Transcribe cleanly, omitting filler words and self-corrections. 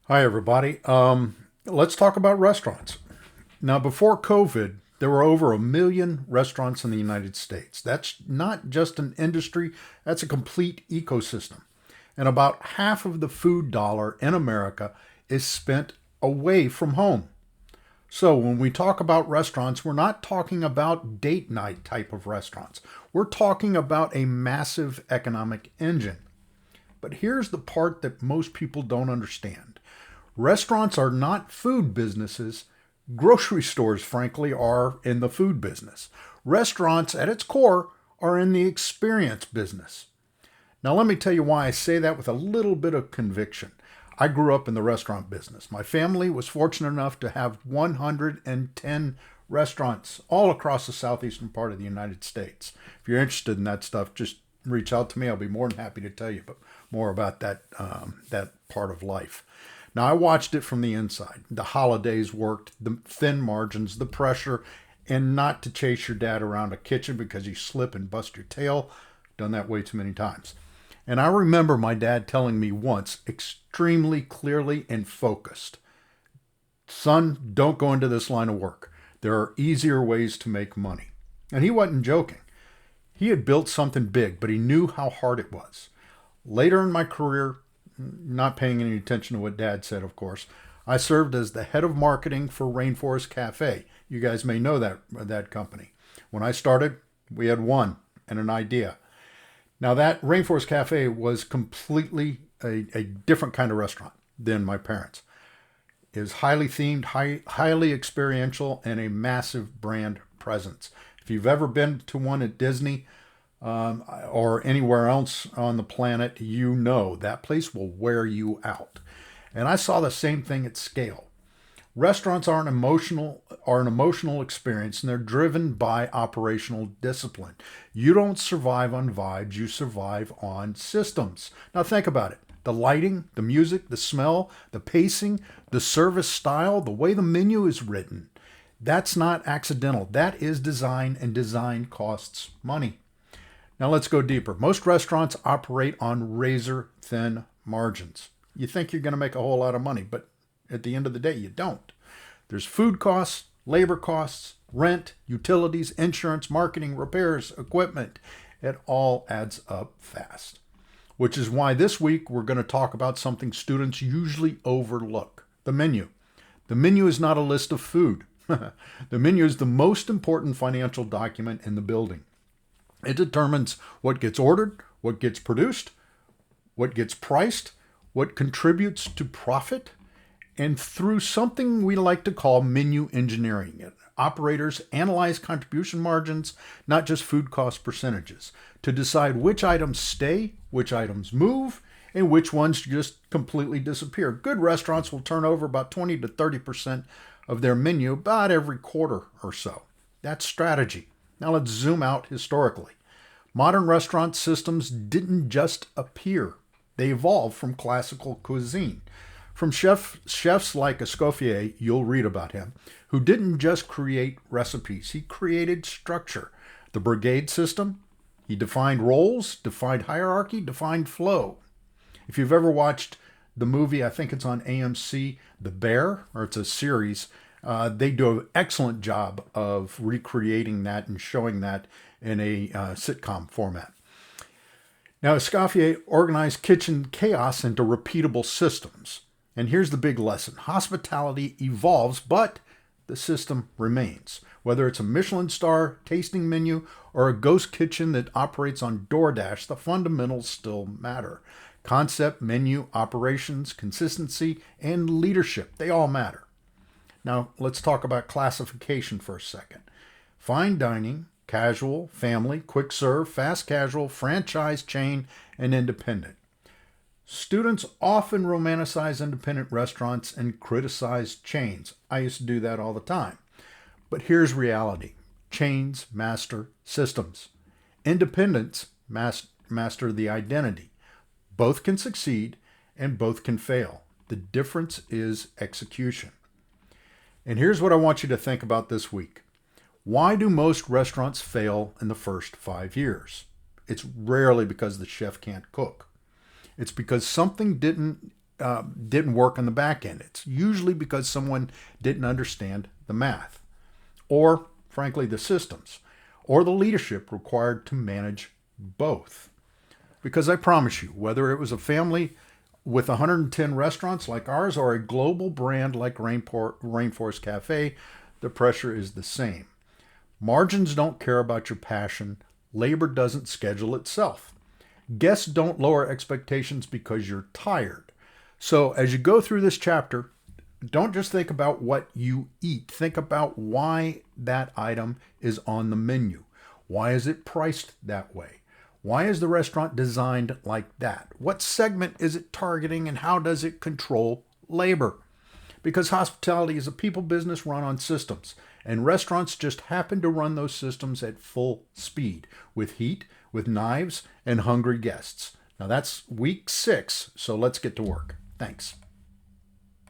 Hi, everybody. Let's talk about restaurants. Now, before COVID, there were over 1 million restaurants in the United States. That's not just an industry, that's a complete ecosystem. And about half of the food dollar in America is spent away from home. So, when we talk about restaurants, we're not talking about date night type of restaurants. We're talking about a massive economic engine. But here's the part that most people don't understand. Restaurants are not food businesses. Grocery stores, frankly, are in the food business. Restaurants, at its core, are in the experience business. Now, let me tell you why I say that with a little bit of conviction. I grew up in the restaurant business. My family was fortunate enough to have 110 restaurants all across the southeastern part of the United States. If you're interested in that stuff, just reach out to me. I'll be more than happy to tell you more about that part of life. Now, I watched it from the inside. The holidays worked, the thin margins, the pressure, and not to chase your dad around a kitchen because you slip and bust your tail. Done that way too many times. And I remember my dad telling me once, extremely clearly and focused, son, don't go into this line of work. There are easier ways to make money. And he wasn't joking. He had built something big, but he knew how hard it was. Later in my career, not paying any attention to what Dad said, of course, I served as the head of marketing for Rainforest Cafe. You guys may know that company. When I started, we had one and an idea. Now, that Rainforest Cafe was completely a different kind of restaurant than my parents'. It was highly themed, highly experiential, and a massive brand presence. If you've ever been to one at Disney, or anywhere else on the planet, you know that place will wear you out. And I saw the same thing at scale. Restaurants are an emotional experience, and they're driven by operational discipline. You don't survive on vibes, you survive on systems. Now think about it. The lighting, the music, the smell, the pacing, the service style, the way the menu is written. That's not accidental. That is design, and design costs money. Now let's go deeper. Most restaurants operate on razor thin margins. You think you're going to make a whole lot of money, but at the end of the day, you don't. There's food costs, labor costs, rent, utilities, insurance, marketing, repairs, equipment. It all adds up fast. Which is why this week we're going to talk about something students usually overlook: the menu. The menu is not a list of food. The menu is the most important financial document in the building. It determines what gets ordered, what gets produced, what gets priced, what contributes to profit, and through something we like to call menu engineering. Operators analyze contribution margins, not just food cost percentages, to decide which items stay, which items move, and which ones just completely disappear. Good restaurants will turn over about 20 to 30% of their menu about every quarter or so. That's strategy. Now let's zoom out historically. Modern restaurant systems didn't just appear. They evolved from classical cuisine. From chefs like Escoffier, you'll read about him, who didn't just create recipes, he created structure. The brigade system, he defined roles, defined hierarchy, defined flow. If you've ever watched the movie, I think it's on AMC, The Bear, or it's a series, they do an excellent job of recreating that and showing that in a sitcom format. Now, Escoffier organized kitchen chaos into repeatable systems. And here's the big lesson. Hospitality evolves, but the system remains. Whether it's a Michelin star tasting menu or a ghost kitchen that operates on DoorDash, the fundamentals still matter. Concept, menu, operations, consistency, and leadership, they all matter. Now, let's talk about classification for a second. Fine dining, casual, family, quick serve, fast casual, franchise chain, and independent. Students often romanticize independent restaurants and criticize chains. I used to do that all the time. But here's reality. Chains master systems. Independents master the identity. Both can succeed and both can fail. The difference is execution. And here's what I want you to think about this week. Why do most restaurants fail in the first 5 years? It's rarely because the chef can't cook. It's because something didn't didn't work on the back end. It's usually because someone didn't understand the math, or frankly, the systems, or the leadership required to manage both. Because I promise you, whether it was a family with 110 restaurants like ours or a global brand like Rainforest Cafe, the pressure is the same. Margins don't care about your passion. Labor doesn't schedule itself. Guests don't lower expectations because you're tired. So as you go through this chapter, don't just think about what you eat. Think about why that item is on the menu. Why is it priced that way? Why is the restaurant designed like that? What segment is it targeting, and how does it control labor? Because hospitality is a people business run on systems, and restaurants just happen to run those systems at full speed, with heat, with knives, and hungry guests. Now that's week 6, so let's get to work. Thanks.